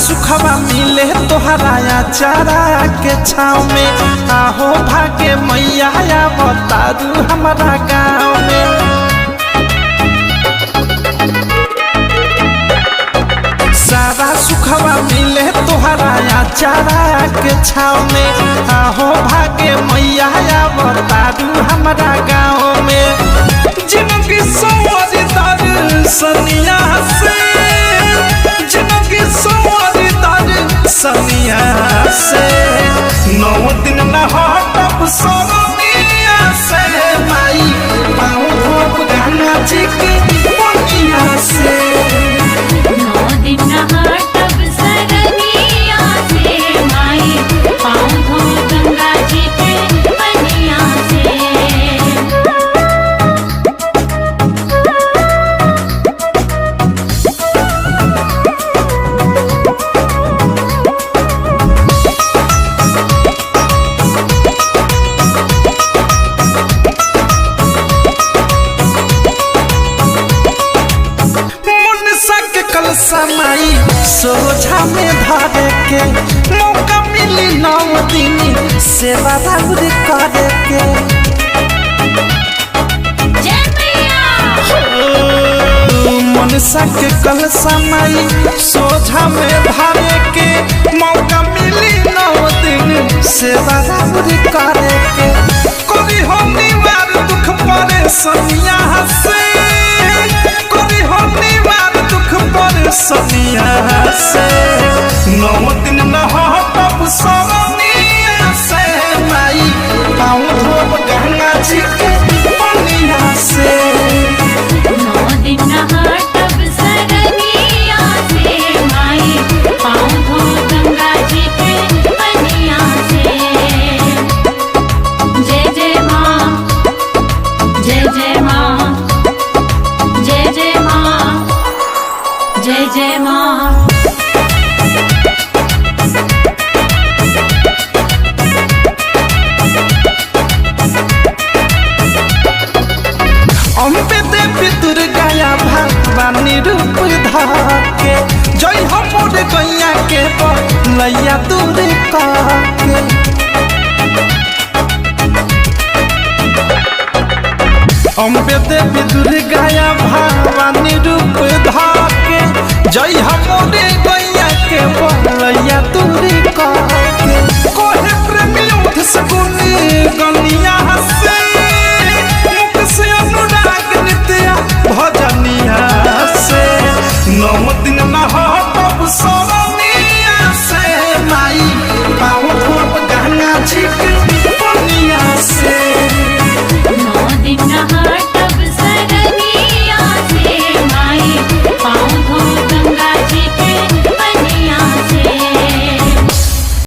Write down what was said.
सुखवा मिले तोहरा चारा के छाँव में। आहो भागे मैया बतारू हमारा गाँव में। सारा सुखवा मिले तोहरा चारा के छाँव में। आहो भागे मैया बतारू हमारा गाँव में। जिनकी सवारी सनिया से, जिनकी सवारी सनिया से, 9 दिन न हटब सनिया से। माई पाँव गंगा जी की बनिया से, 9 दिन न हटब सरनिया से। माई पाँव गंगा जी के बनिया से। समाई सोझा में धरे के मौका मिली 9 दिन सेवा राउर करे के। मनसा के कल समाई सोझा में धरे के मौका मिली 9 दिन सेवा राउर करे के। कोई हो निवार दुख परेशानिया से, कोई हो निवार दुख परेशानिया